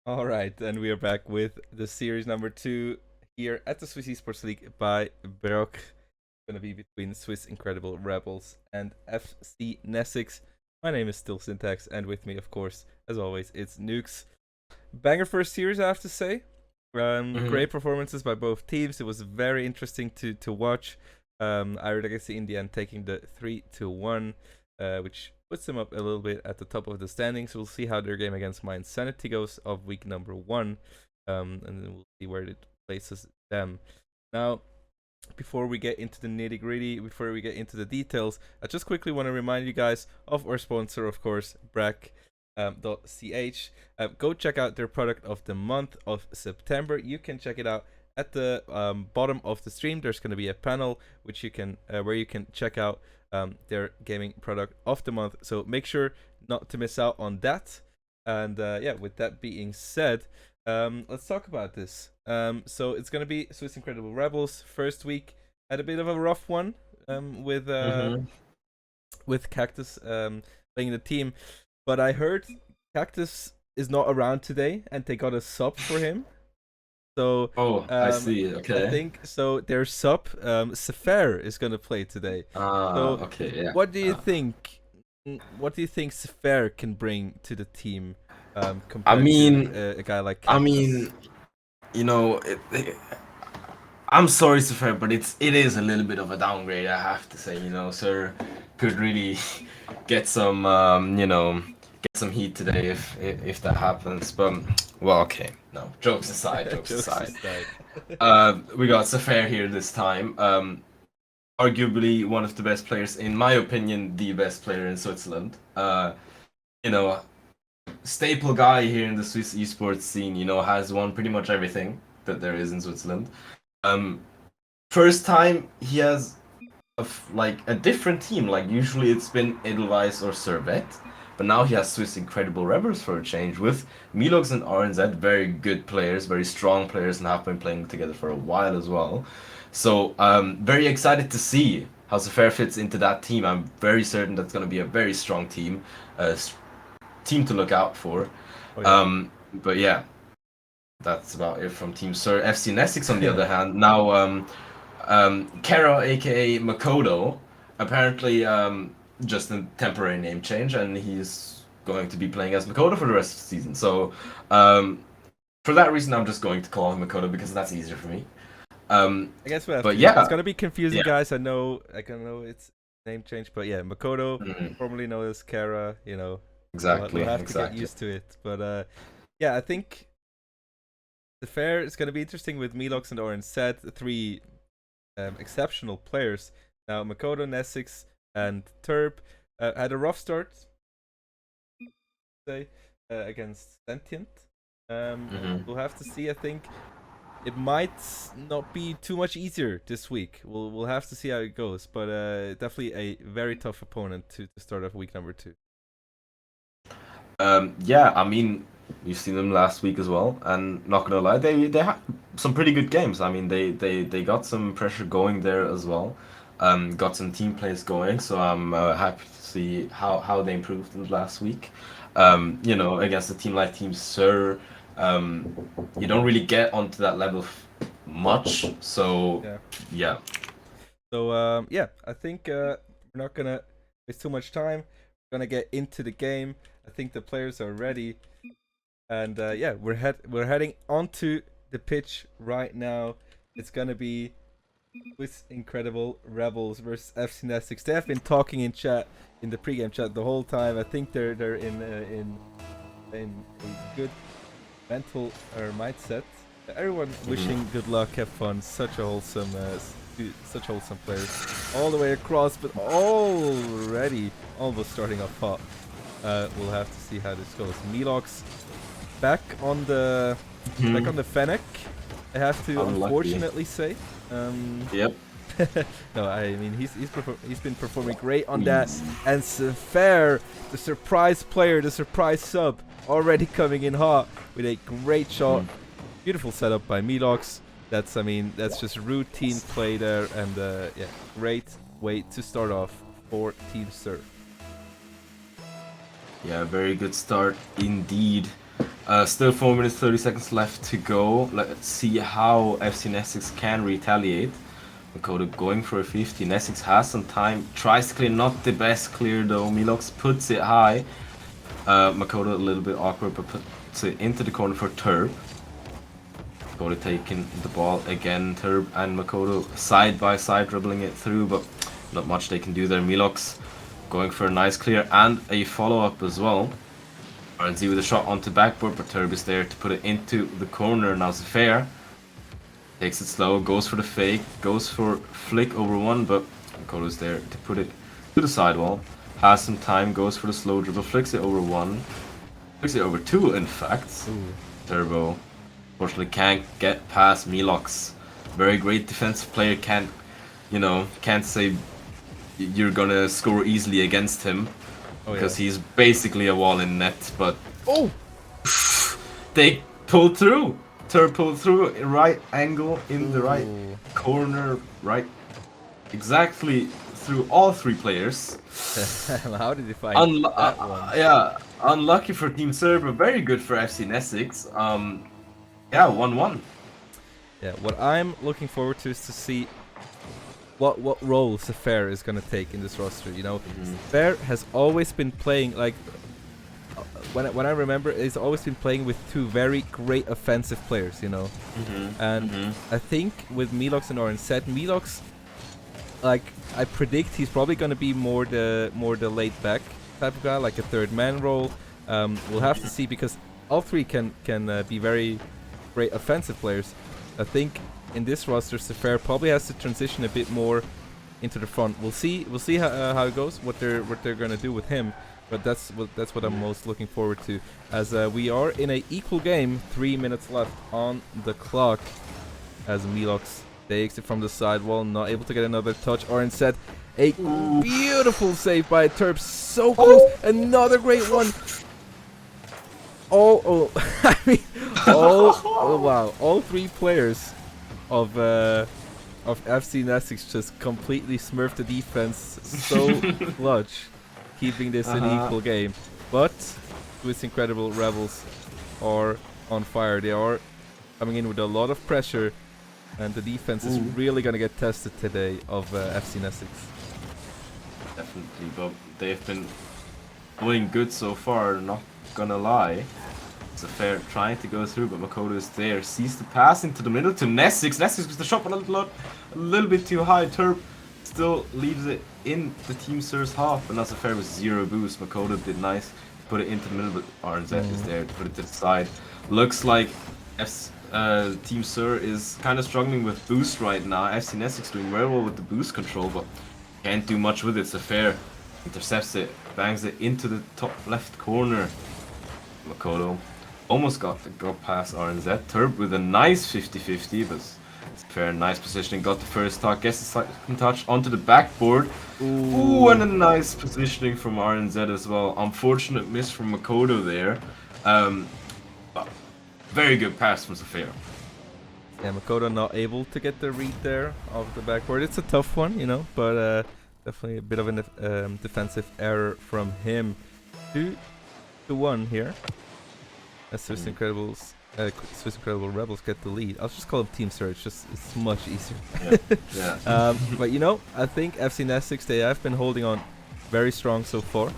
All right, and we are back with the series number 2 here at the Swiss Esports League by Brock. Going to be between Swiss Incredible Rebels and N3ssyx. My name is still Syntax, and with me, of course, as always, it's Nukes. Banger first series, I have to say. hmm Great performances by both teams. It was very interesting to watch. Iron Legacy in the end taking the 3-1, which puts them up a little bit at the top of the standings. We'll see how their game against My Insanity goes of week number 1, and then we'll see where it places them. Now, before we get into the nitty gritty, before we get into the details, I just quickly want to remind you guys of our sponsor, of course, Brack.ch. Go check out their product of the month of September. You can check it out at the bottom of the stream. There's going to be a panel which you can where you can check out their gaming product of the month. So make sure not to miss out on that. And yeah, with that being said, let's talk about this. So it's gonna be Swiss Incredible Rebels first week. Had a bit of a rough one hmm with Cactus playing the team, but I heard Cactus is not around today, and they got a sub for him. So Oh, I see. I Okay. think so. Their sub Sefer is gonna play today. So Okay. Yeah. what do you think? What do you think Sefer can bring to the team I compared to mean, a guy like I Cactus? mean, you know, I'm sorry, Safar, but it is a little bit of a downgrade, I have to say. Sir could really get some, get some heat today if that happens. But well, okay. No, jokes aside, jokes Jokes aside. aside. We got Safar here this time. Arguably one of the best players, in my opinion, the best player in Switzerland. You know, staple guy here in the Swiss esports scene. Has won pretty much everything that there is in Switzerland. Um, First time he has like a different team. Like usually it's been Edelweiss or Servet, but now he has Swiss Incredible Rebels for a change with Milox and RNZ, very good players, very strong players, and have been playing together for a while as well. So very excited to see how Sefer fits into that team. I'm very certain that's going to be a very strong team, team to look out for. Oh yeah. But yeah, that's about it from Team Sir. FC N3ssyx, on the other hand, now Kara, aka Makoto, apparently just a temporary name change, and he's going to be playing as Makoto for the rest of the season. So, for that reason, I'm just going to call him Makoto because that's easier for me. I guess we have But to. It's yeah, gonna be confusing, yeah, guys. I know it's name change, but yeah, Makoto, mhm, formerly known as Kara. We'll exactly, have to get exactly. used to it. But yeah, I think the fair is gonna be interesting with Milox and Orange Set, three exceptional players. Now Makoto, N3ssyx, and Turb had a rough start, say, against Sentient. hmm We'll have to see. I think it might not be too much easier this week. We'll have to see how it goes, but definitely a very tough opponent to start off week number 2. Yeah, I mean, you've seen them last week as well, and not gonna lie, they had some pretty good games. I mean, they got some pressure going there as well, got some team plays going. So I'm happy to see how they improved in the last week. Against a team like Team Sir, um, you don't really get onto that level much. So Yeah. yeah. So yeah, I think we're not gonna waste too much time. We're gonna get into the game. I think the players are ready, and yeah, we're heading onto the pitch right now. It's gonna be Swiss Incredible Rebels versus FC N3ssyx. They have been talking in chat, in the pregame chat, the whole time. I think they're in a good mental or mindset. Everyone Mhm. wishing good luck, have fun. Such wholesome players all the way across, but already almost starting off hot. We'll have to see how this goes. Milox back on the back on Mhm. the Fennec. I have to Unlucky. unfortunately say. Um, Yep. no, I mean he's been performing great on that. Easy. And Fair, the surprise player, the surprise sub, already coming in hot with a great shot. Mhm. Beautiful setup by Milox. That's just routine play there, and yeah, great way to start off for Team Surf. Yeah, very good start indeed. Still 4 minutes 30 seconds left to go. Let's see how N3ssyx can retaliate. Makoto going for a 50. N3ssyx has some time. Tries to clear, not the best clear though. Milox puts it high. Makoto a little bit awkward, but puts it into the corner for Turb. Makoto taking the ball again. Turb and Makoto side by side dribbling it through, but not much they can do there. Milox going for a nice clear and a follow-up as well. RNZ with a shot onto backboard, but Turb is there to put it into the corner. Now Zephyr takes it slow, goes for the fake, goes for flick over one, but Makoto's there to put it to the sidewall. Has some time, goes for the slow dribble, flicks it over one, flicks it over two in fact. Turbo unfortunately can't get past Milox. Very great defensive player, can't say you're gonna score easily against him. Because he's basically a wall in net, but they pulled through. Turb pulled through, right angle in the right corner, right exactly through all three players. How did he find that one? Yeah, unlucky for Team Server, very good for N3ssyx. Yeah, 1-1. Yeah, what I'm looking forward to is to see what role Zephyr is gonna take in this roster. You know, Zephyr has always been playing like when I remember, he's always been playing with two very great offensive players. You know, and I think with Milox and RNZ, Milox, like I predict he's probably gonna be more the laid back type of guy, like a third man role. We'll have to see because all three can be very great offensive players. I think in this roster, Zephyr probably has to transition a bit more into the front. We'll see how it goes, what they're gonna do with him. But that's what I'm most looking forward to, as we are in a equal game. 3 minutes left on the clock, as Milox takes it from the sidewall, not able to get another touch. RNZ, a beautiful save by Turb, so close. Another great one. I mean, wow! All three players of N3ssyx just completely smurfed the defense so clutch, keeping this an equal game. But Swiss Incredible Rebels are on fire. They are coming in with a lot of pressure, and the defense is really gonna get tested today of N3ssyx. Definitely, but they've been doing good so far, not gonna lie. Zephyr trying to go through, but Makoto is there. Sees the pass into the middle to N3ssyx. N3ssyx with the shot, but a little bit too high. Turb still leaves it in the Team Sir's half, but now Zephyr with 0 boost. Makoto did nice, put it into the middle, but RNZ is there to put it to the side. Looks like Team Sir is kind of struggling with boost right now. N3ssyx doing very well with the boost control, but can't do much with it. Zephyr intercepts it, bangs it into the top left corner. Makoto almost got the go past RNZ. Turb with a nice 50-50, but Zephyr, nice positioning, got the first touch, gets the second touch onto the backboard. Ooh, and a nice positioning from RNZ as well. Unfortunate miss from Makoto there. But very good pass from Zephyr. Yeah, Makoto not able to get the read there of the backboard. It's a tough one, you know, but definitely a bit of a defensive error from him. 2-1 here. As Swiss Incredible Rebels get the lead. I'll just call them Team Surge, it's much easier. Yeah. But you know, I think N3ssyx, they have been holding on very strong so far.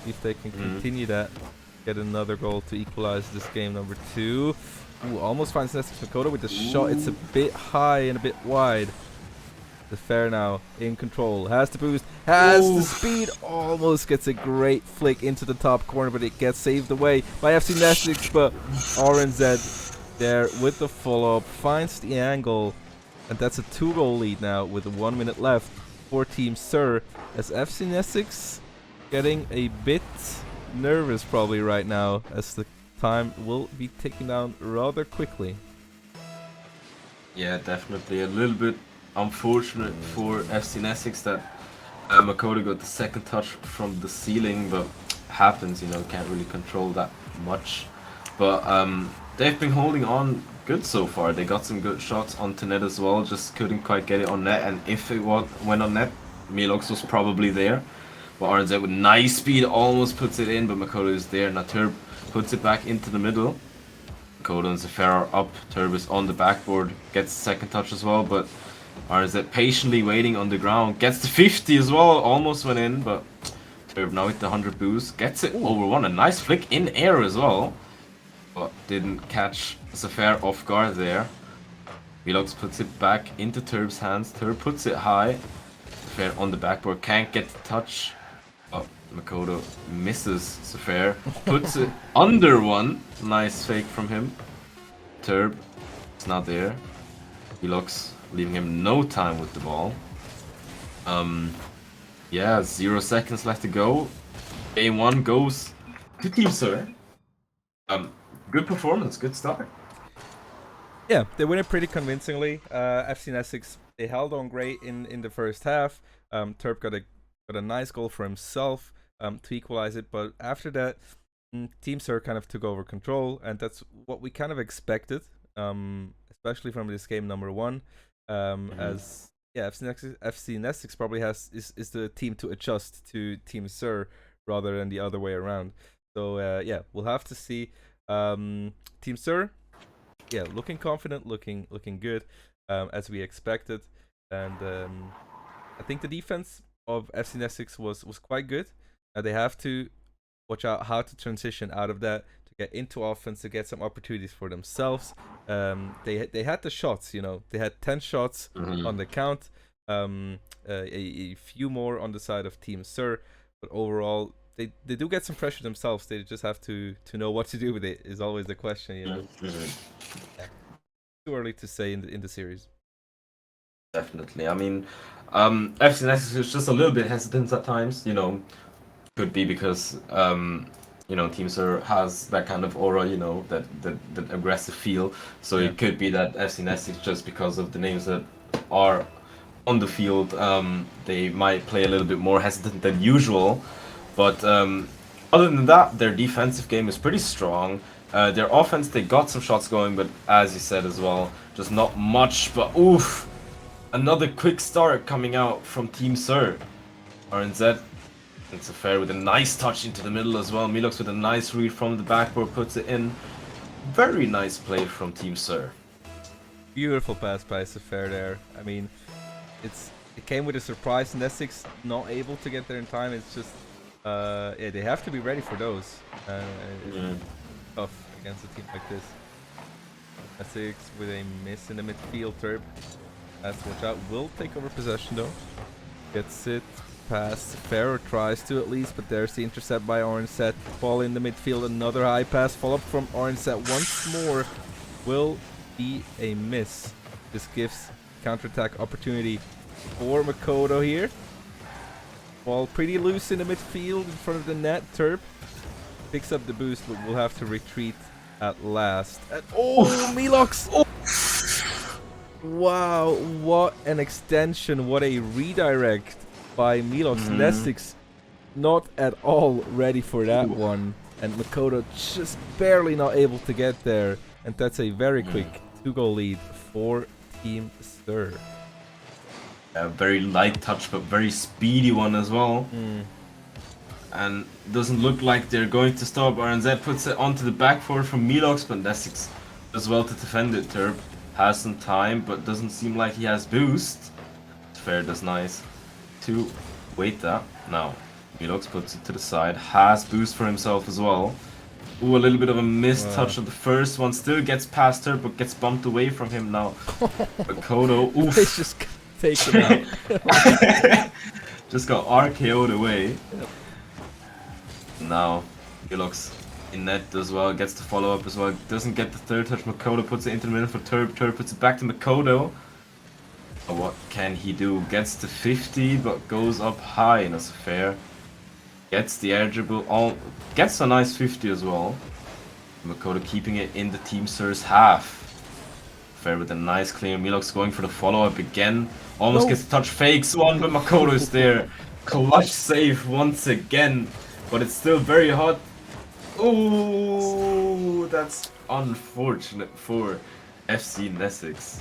If they can continue that, get another goal to equalize this game number 2. Ooh, almost finds N3ssyx. Makoto with the shot. It's a bit high and a bit wide. Zephyr now in control, has the boost, has the speed, almost gets a great flick into the top corner, but it gets saved away by N3ssyx. But RNZ there with the follow-up, finds the angle, and that's a 2-goal lead now with 1 minute left for Team Sir, as N3ssyx getting a bit nervous probably right now, as the time will be ticking down rather quickly. Yeah, definitely a little bit unfortunate for N3ssyx that Makoto got the second touch from the ceiling, but happens, you know, can't really control that much. But they've been holding on good so far. They got some good shots onto net as well, just couldn't quite get it on net, and if it went on net, Milox was probably there. But RNZ with nice speed almost puts it in, but Makoto is there. Now Turb puts it back into the middle. Makoto and Zephyr are up. Turb is on the backboard, gets the second touch as well, but RNZ patiently waiting on the ground, gets the 50 as well, almost went in, but Turb now with the 100 boost, gets it over one, a nice flick in air as well, but didn't catch Zephyr off guard there. Velox puts it back into Turb's hands, Turb puts it high, Zephyr on the backboard, can't get the touch. Oh, Makoto misses Zephyr, puts it under one, nice fake from him. Turb is not there. Velox leaving him no time with the ball. Yeah, 0 seconds left to go. Game 1 goes to Team Sir. Good performance, good start. Yeah, they win it pretty convincingly. N3ssyx, they held on great in the first half. Turb got a nice goal for himself to equalize it, but after that, Team Sir kind of took over control, and that's what we kind of expected, especially from this game number 1. As yeah, N3ssyx probably is the team to adjust to Team Sir rather than the other way around. So yeah, we'll have to see. Team Sir, yeah, looking confident, looking good, as we expected, and I think the defense of N3ssyx was quite good. They have to watch out how to transition out of that to get into offense, to get some opportunities for themselves. They had the shots, you know, they had 10 shots on the count, a few more on the side of Team Sir, but overall they do get some pressure themselves. They just have to know what to do with it is always the question, you know. Yeah. Too early to say in the series. Definitely. I mean, N3ssyx is just a little bit hesitant at times, you know. Could be because you know, Team Sir has that kind of aura, you know, that aggressive feel. So Yeah. it could be that N3ssyx, just because of the names that are on the field, they might play a little bit more hesitant than usual. But other than that, their defensive game is pretty strong. Their offense, they got some shots going, but as you said as well, just not much. But oof, another quick start coming out from Team Sir. RNZ. It's a fair with a nice touch into the middle as well. Milox with a nice read from the backboard puts it in. Very nice play from Team Sir. Beautiful pass by Zephyr there. I mean, it came with a surprise. N3ssyx not able to get there in time. It's just yeah, they have to be ready for those. It's tough against a team like this. N3ssyx with a miss in the midfield. Turb has to watch out. Will take over possession though. Gets it. Pass. Pharaoh tries to at least, but there's the intercept by N3ssyx. Ball in the midfield. Another high pass. Follow up from N3ssyx once more. Will be a miss. This gives counterattack opportunity for Makoto here. Ball pretty loose in the midfield in front of the net. Turb picks up the boost, but will have to retreat at last. And Milox! Oh. Wow, what an extension. What a redirect by Milox. N3ssyx not at all ready for that one, and Makoto just barely not able to get there, and that's a very quick 2-goal lead for Team Sir. A very light touch, but very speedy one as well. And doesn't look like they're going to stop. RNZ puts it onto the back foot from Milox, but N3ssyx does well to defend it. Turb has some time, but doesn't seem like he has boost. Fair does nice to wait that. Now, Milox puts it to the side, has boost for himself as well. Ooh, a little bit of a missed touch of the first one. Still gets past her, but gets bumped away from him now. Makoto, oof. They just take it out. Just got RKO'd away. Now, Milox in net as well, gets the follow up as well. Doesn't get the third touch. Makoto puts it into the middle for Turb. Turb puts it back to Makoto. What can he do? Gets the 50, but goes up high in a fair. Gets the air dribble, gets a nice 50 as well. Makoto keeping it in the Team Sir's half. Fair with a nice clear. Milox going for the follow-up again. Almost gets the touch, fakes one, but Makoto is there. Clutch save once again, but it's still very hot. Ooh, that's unfortunate for N3ssyx.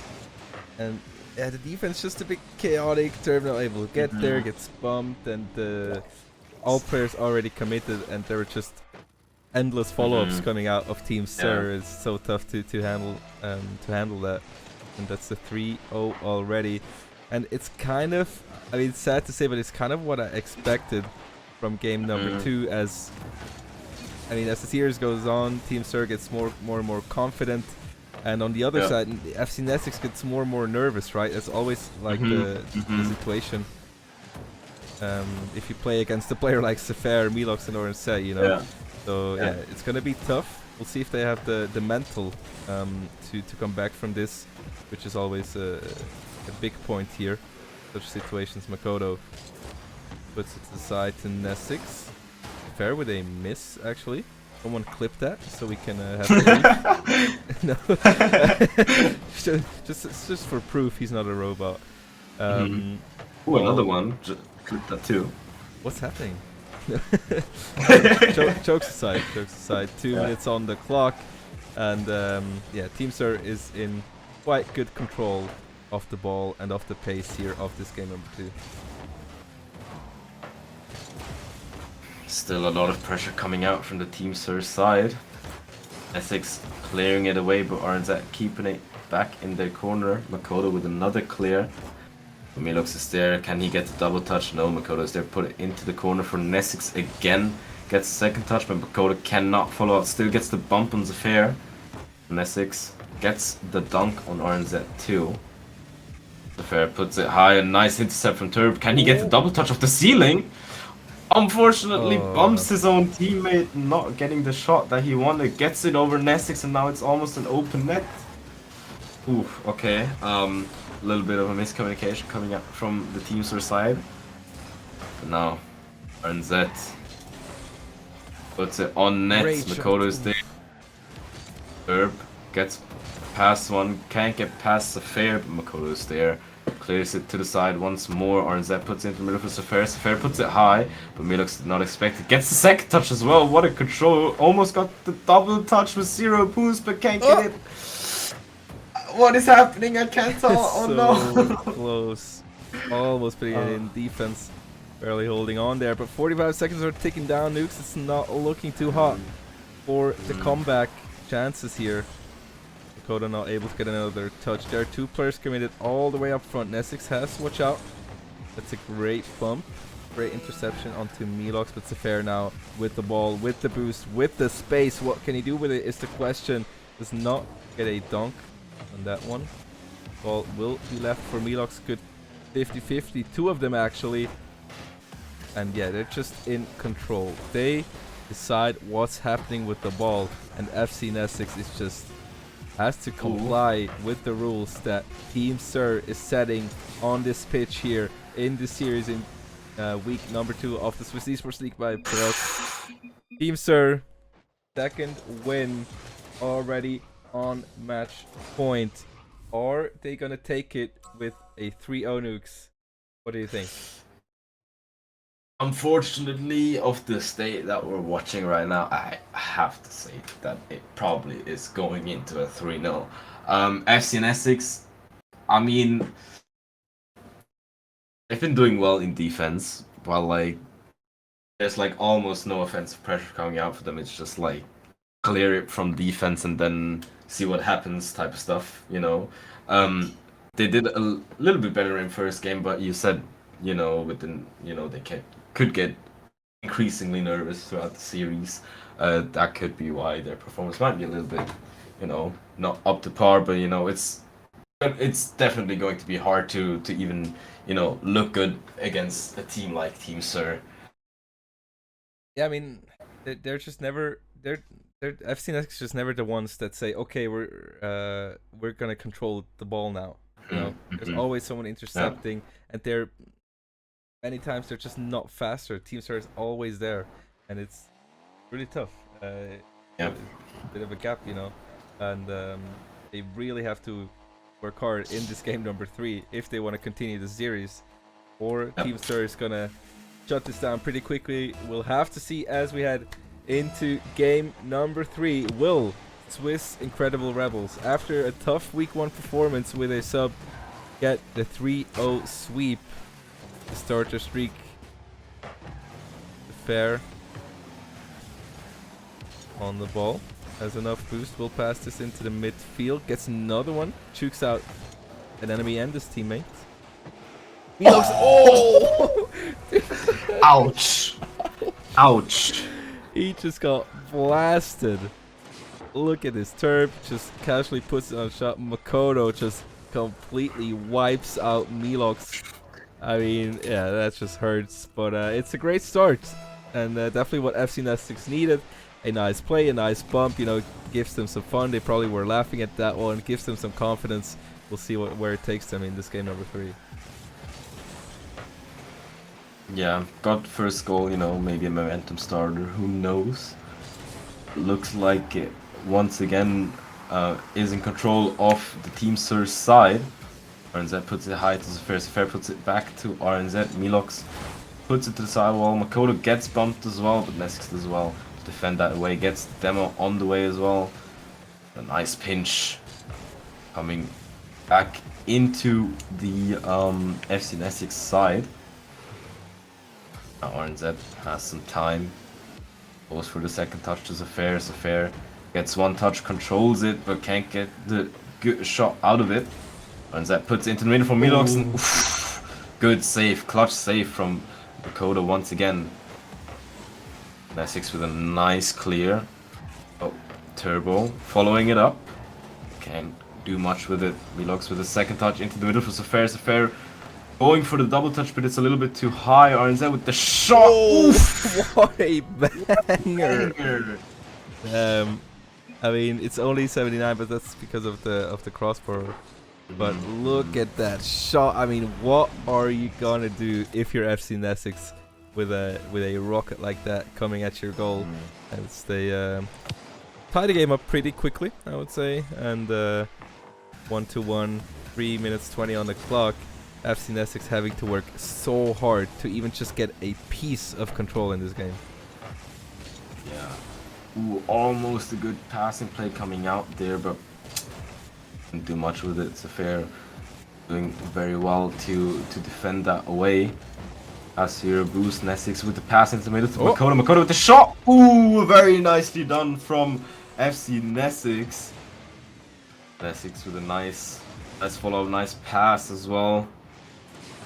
And yeah, the defense just a bit chaotic. Turb not able to get there, gets bumped, and all players already committed, and they were just endless follow-ups coming out of Team Sir. It's so tough to handle that. And that's the 3-0 already. And it's kind of, I mean, it's sad to say, but it's kind of what I expected from game number 2. As I mean, as the series goes on, Team Sir gets more and more confident, and on the other side, FC N3ssyx gets more and more nervous. Right? It's always like the situation. If you play against a player like Sefer, Milox, and N3ssyx, you know. So yeah, it's gonna be tough. We'll see if they have the mental to come back from this, which is always a big point here. Such situations. Makoto puts it to the side to N3ssyx. Fair with a miss, actually. Someone clip that so we can have proof. No, just for proof he's not a robot. Ooh, another one. Clip that too. What's happening? Jokes aside. 2 minutes on the clock, and yeah, Team Sir is in quite good control of the ball and of the pace here of this game number 2. Still a lot of pressure coming out from the Team Sir side. N3ssyx clearing it away, but N3ssyx keeping it back in their corner. Makoto with another clear. Milox is there. Can he get the double touch? No, Makoto is there. Put it into the corner for N3ssyx again. Gets the second touch, but Makoto cannot follow up. Still gets the bump on Zafir. N3ssyx gets the dunk on N3ssyx too. Zafir puts it high. A nice intercept from Turb. Can he get the double touch off the ceiling? Unfortunately, bumps his own teammate, not getting the shot that he wanted. Gets it over N3ssyx, and now it's almost an open net. Oof, okay. A little bit of a miscommunication coming out from the Team Sir side. But now, N3ssyx puts it on net. Makoto is there. Herb gets past one, can't get past Zafir, but Makoto is there. Clears it to the side once more. N3ssyx puts it into the middle for Zafir. Zafir puts it high, but Milox did not expect it. Gets the second touch as well. What a control. Almost got the double touch with 0 boost, but can't get it. What is happening? I can't tell. Oh no. Close. Almost putting it in defense. Barely holding on there, but 45 seconds are ticking down. Nukes, it's not looking too hot for the comeback chances here. Makoto not able to get another touch. There are 2 players committed all the way up front. N3ssyx has to watch out. That's a great bump. Great interception onto Milox, but Zafir now with the ball, with the boost, with the space. What can he do with it is the question. Does not get a dunk on that one. Ball will be left for Milox. Good 50-50. 2 of them actually. And yeah, they're just in control. They decide what's happening with the ball, and FC N3ssyx is just has to comply with the rules that Team Sir is setting on this pitch here in this series in week number 2 of the Swiss Esports League by Perot. Team Sir, second win already on match point. Are they gonna take it with a 3-0 nukes? What do you think? Unfortunately, of the state that we're watching right now, I have to say that it probably is going into a 3-0. FC N3ssyx, I mean, they've been doing well in defense, while like there's like almost no offensive pressure coming out for them. It's just like clear it from defense and then see what happens type of stuff, you know. They did a little bit better in first game, but you said, you know, within, you know, they could get increasingly nervous throughout the series. That could be why their performance might be a little bit, you know, not up to par, but you know, it's definitely going to be hard to even, you know, look good against a team like Team Sir. Yeah, I mean, they're just never FC N3ssyx just never the ones that say, okay, we're gonna control the ball now. You know, there's always someone intercepting, and they're many times they're just not faster. Team Sir is always there, and it's really tough. A bit of a gap, you know, and they really have to work hard in this game number 3 if they want to continue the series, or Team Sir is gonna shut this down pretty quickly. We'll have to see as we head into game number 3. Will Swiss Incredible Rebels, after a tough week 1 performance with a sub, get the 3-0 sweep to start their streak? Fair. on the ball. Has enough boost. Will pass this into the midfield. Gets another one. Chukes out an enemy and his teammate. Milox. Oh! Ouch! Ouch! He just got blasted. Look at this. Turb just casually puts it on a shot. Makoto just completely wipes out Milox. I mean, yeah, that just hurts. But it's a great start. And definitely what N3ssyx needed. A nice play, a nice bump, you know, gives them some fun. They probably were laughing at that one. Gives them some confidence. We'll see where it takes them in this game number 3. Yeah, got first goal, you know, maybe a momentum starter, who knows. Looks like it once again is in control of the Team Sur's side. RNZ puts it high to Zaffair puts it back to RNZ. Milox puts it to the sidewall. Makoto gets bumped as well, but N3ssyx as well to defend that away. Gets the demo on the way as well. A nice pinch coming back into the N3ssyx side. Now RNZ has some time. Goes for the second touch to Zaffair. Zaffair gets one touch, controls it, but can't get the good shot out of it. RNZ puts it into the middle for Milox. And, good save, clutch save from Makoto once again. N3ssyx with a nice clear. Oh, Turbo following it up. Can't do much with it. Milox with a second touch into the middle for Zaffair. Zaffair going for the double touch, but it's a little bit too high. RNZ with the shot. Oh, what a banger! I mean, it's only 79, but that's because of the crossbar. But look at that shot. I mean, what are you gonna do if you're N3ssyx with a rocket like that coming at your goal? And they tie the game up pretty quickly, I would say. And 1-1, 3 minutes 20 on the clock. N3ssyx having to work so hard to even just get a piece of control in this game. Yeah. Ooh, almost a good passing play coming out there, but didn't do much with it. Zaffair doing very well to defend that away. As here boost N3ssyx with the pass into the middle to Makoto. Makoto with the shot. Ooh, very nicely done from N3ssyx. N3ssyx with a nice follow-up, nice pass as well.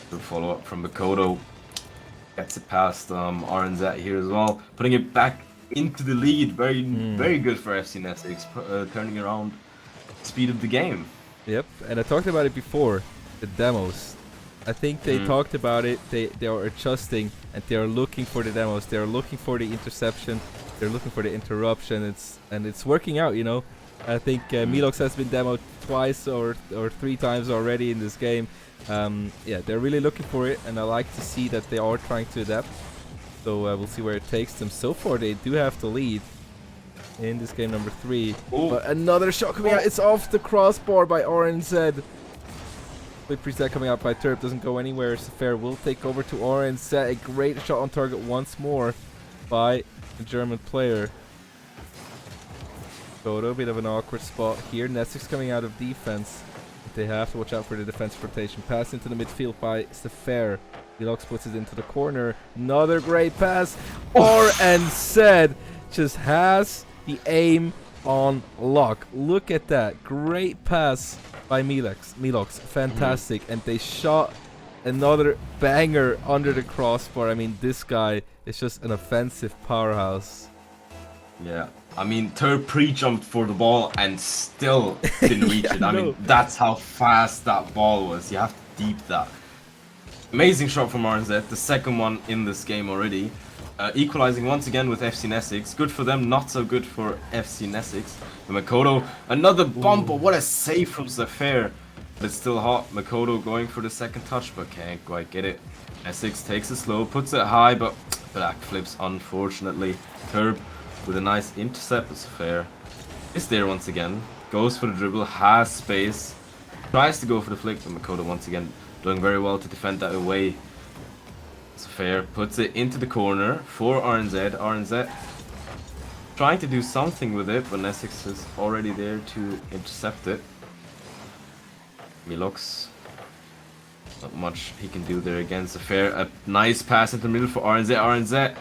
Good follow-up from Makoto. Gets it past RNZ here as well, putting it back into the lead. Very good for N3ssyx, turning around speed of the game. Yep, and I talked about it before, the demos. I think they talked about it, they are adjusting and they are looking for the demos, they are looking for the interception, they're looking for the interruption, it's working out, you know. I think Milox has been demoed twice or 3 times already in this game. Yeah, they're really looking for it, and I like to see that they are trying to adapt. So we'll see where it takes them. So far, they do have the lead in this game number 3. But another shot coming out. It's off the crossbar by RNZ. Quick preset coming out by Turb. Doesn't go anywhere. Zaffair will take over to RNZ. A great shot on target once more by the German player. Makoto, a bit of an awkward spot here. N3ssyx coming out of defense. They have to watch out for the defensive rotation. Pass into the midfield by Zaffair. Milox puts it into the corner. Another great pass. RNZ just has the aim on lock. Look at that. Great pass by Milox. Fantastic. And they shot another banger under the crossbar. I mean, this guy is just an offensive powerhouse. Yeah. I mean, Turb pre-jumped for the ball and still didn't reach it. I mean, that's how fast that ball was. You have to deep that. Amazing shot from RNZ, the second one in this game already. Equalizing once again with N3ssyx. Good for them, not so good for N3ssyx. Makoto, another bump, but what a save from Zaffair. But it's still hot. Makoto going for the second touch, but can't quite get it. N3ssyx takes it slow, puts it high, but back flips, unfortunately. Turb with a nice intercept. Zaffair is there once again. Goes for the dribble, has space. Tries to go for the flick, but Makoto once again doing very well to defend that away. Zaffair puts it into the corner for RNZ. RNZ trying to do something with it, but N3ssyx is already there to intercept it. Milox, not much he can do there against Zaffair. A nice pass into the middle for RNZ. RNZ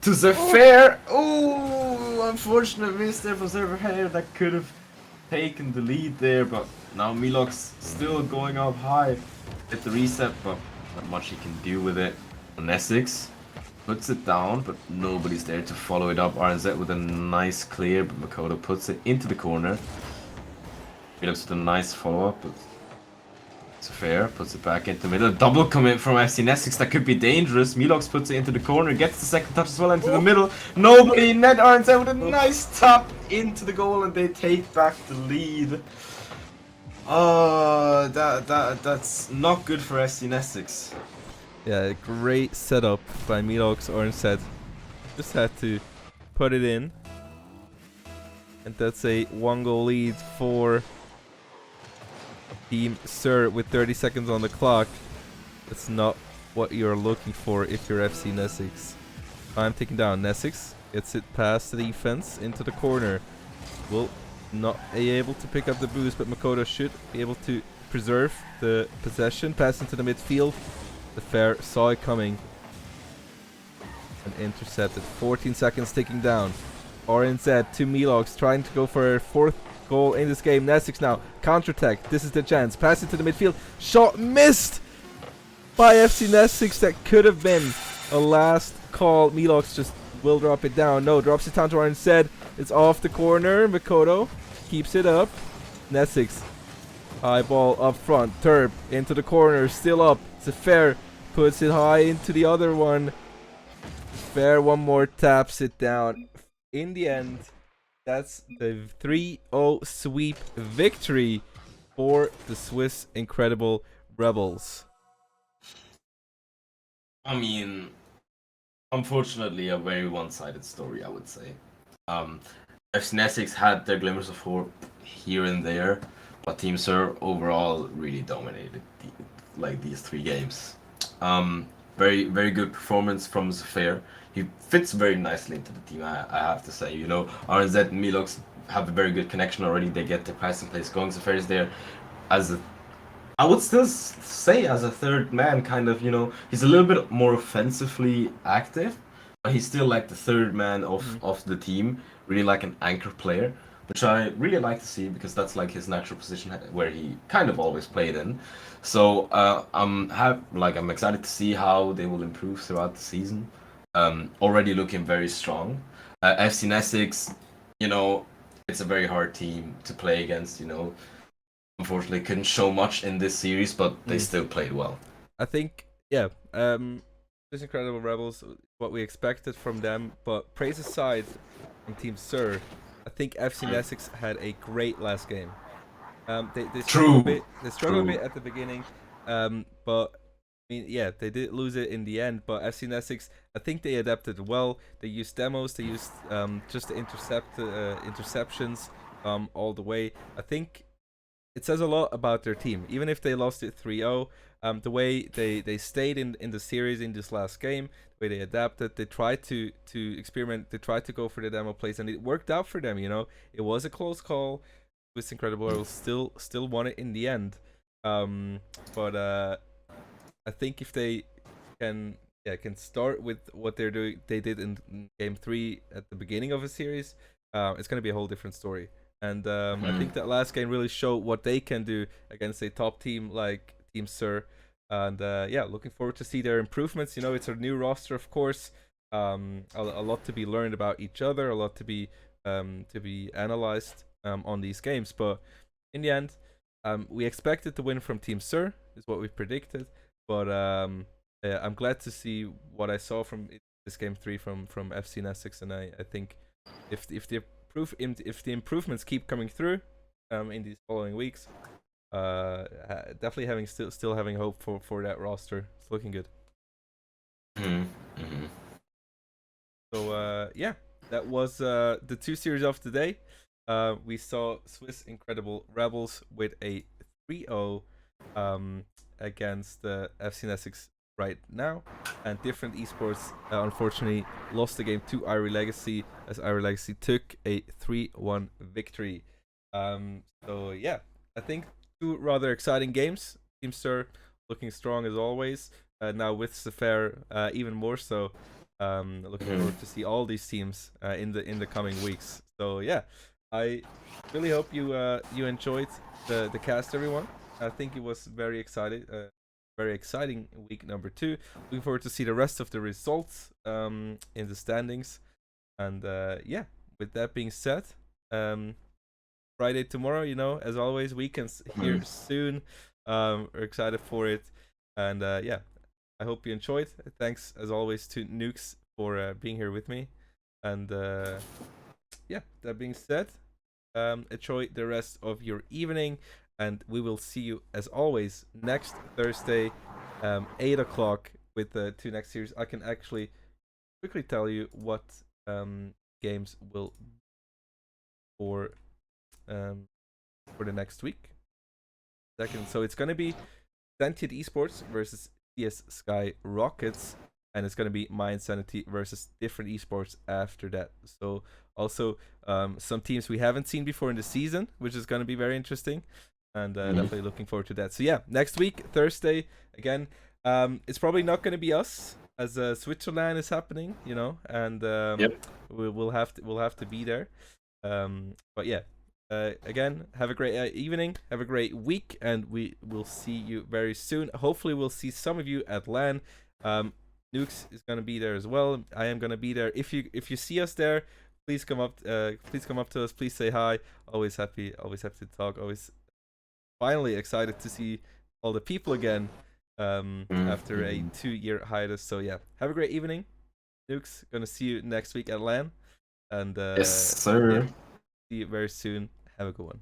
to Zaffair. Ooh, unfortunate miss there for Server Hair that could have taken the lead there, but now Milox still going up high at the reset, but not much he can do with it. N3ssyx puts it down, but nobody's there to follow it up. RNZ with a nice clear, but Makoto puts it into the corner. Milox with a nice follow-up, but it's fair, puts it back into the middle. Double commit from N3ssyx, that could be dangerous. Milox puts it into the corner, gets the second touch as well into the middle. Nobody in net. RNZ with a nice tap into the goal, and they take back the lead. Oh, that's not good for N3ssyx. Yeah, great setup by Milox. RNZ just had to put it in. And that's a 1-goal lead for Team Sir with 30 seconds on the clock. That's not what you're looking for if you're N3ssyx. I'm taking down N3ssyx. Gets it past the defense into the corner. Will not be able to pick up the boost, but Makoto should be able to preserve the possession. Pass into the midfield. The fair saw it coming and intercepted. 14 seconds ticking down. RNZ to Milox trying to go for a 4th goal in this game. N3ssyx now counter-attack. This is the chance. Pass into the midfield. Shot missed by N3ssyx. That could have been a last call. Milox just will drop it down. No, drops it down to RNZ. It's off the corner. Makoto keeps it up. N3ssyx. High ball up front. Turb into the corner. Still up. It's a fair. Puts it high into the other one. Fair one more. Taps it down. In the end, that's the 3-0 sweep victory for the Swiss Incredible Rebels. I mean, unfortunately, a very one-sided story, I would say. N3ssyx had their glimmers of hope here and there, but Team Sir overall really dominated these 3 games. Very, very good performance from Zafir. He fits very nicely into the team, I have to say. You know, RNZ and Milox have a very good connection already. They get their passing plays going. Zafir is there as a, I would still say as a 3rd man, kind of, you know. He's a little bit more offensively active, but he's still like the 3rd man of the team. Really like an anchor player, which I really like to see because that's like his natural position where he kind of always played in. So I'm excited to see how they will improve throughout the season. Already looking very strong. N3ssyx, you know, it's a very hard team to play against. You know, unfortunately couldn't show much in this series, but they still played well. I think, yeah, this Incredible Rebels, what we expected from them. But praise aside, from Team Sir, I think N3ssyx had a great last game. They struggled a bit. They struggled a bit at the beginning, but I mean, yeah, they did lose it in the end. But N3ssyx, I think they adapted well. They used demos. They used just to intercept interceptions all the way. I think it says a lot about their team, even if they lost it 3-0. The way they stayed in the series in this last game, the way they adapted, they tried to experiment, they tried to go for the demo plays, and it worked out for them. You know, it was a close call. Swiss Incredible Rebels still won it in the end. But I think if they can start with what they did in game 3 at the beginning of a series, it's gonna be a whole different story. And I think that last game really showed what they can do against a top team like Team Sir. And yeah, looking forward to see their improvements. You know, it's a new roster, of course. A lot to be learned about each other, a lot to be analyzed on these games. But in the end, we expected to win from Team Sir, is what we predicted. But I'm glad to see what I saw from this game 3 from N3ssyx, and I think if the improvements keep coming through in these following weeks, definitely still having hope for that roster. It's looking good. So yeah, that was the 2 series of today. We saw Swiss Incredible Rebels with a 3-0 against N3ssyx right now, and Different Esports unfortunately lost the game to Irie Legacy, as Irie Legacy took a 3-1 victory. So yeah, I think 2 rather exciting games. Team Sir looking strong as always, now with Zafir even more so. Looking forward to see all these teams in the coming weeks. So yeah, I really hope you enjoyed the cast, everyone. I think it was very exciting week number 2. Looking forward to see the rest of the results in the standings. And yeah, with that being said, Friday tomorrow, as always, weekends here soon. We're excited for it. And yeah, I hope you enjoyed. Thanks as always to N3ssyx for being here with me. And yeah, that being said, enjoy the rest of your evening. And we will see you as always next Thursday, 8 o'clock with the 2 next series. I can actually quickly tell you what games will for the next week. Second, so it's gonna be Sentient Esports versus CS Sky Rockets, and it's gonna be My Insanity versus different esports after that. So also some teams we haven't seen before in the season, which is gonna be very interesting, and definitely looking forward to that. So yeah, next week Thursday again. It's probably not gonna be us as Switzerland is happening, and we'll have to be there. But yeah, again, have a great evening, have a great week, and we will see you very soon. Hopefully, we'll see some of you at LAN. N3ssyx is gonna be there as well. I am gonna be there. If you see us there, please come up. Please come up to us. Please say hi. Always happy to talk. Always finally excited to see all the people again after a 2-year hiatus. So yeah, have a great evening. N3ssyx, gonna see you next week at LAN. And yes, sir. yeah, see you very soon. Have a good one.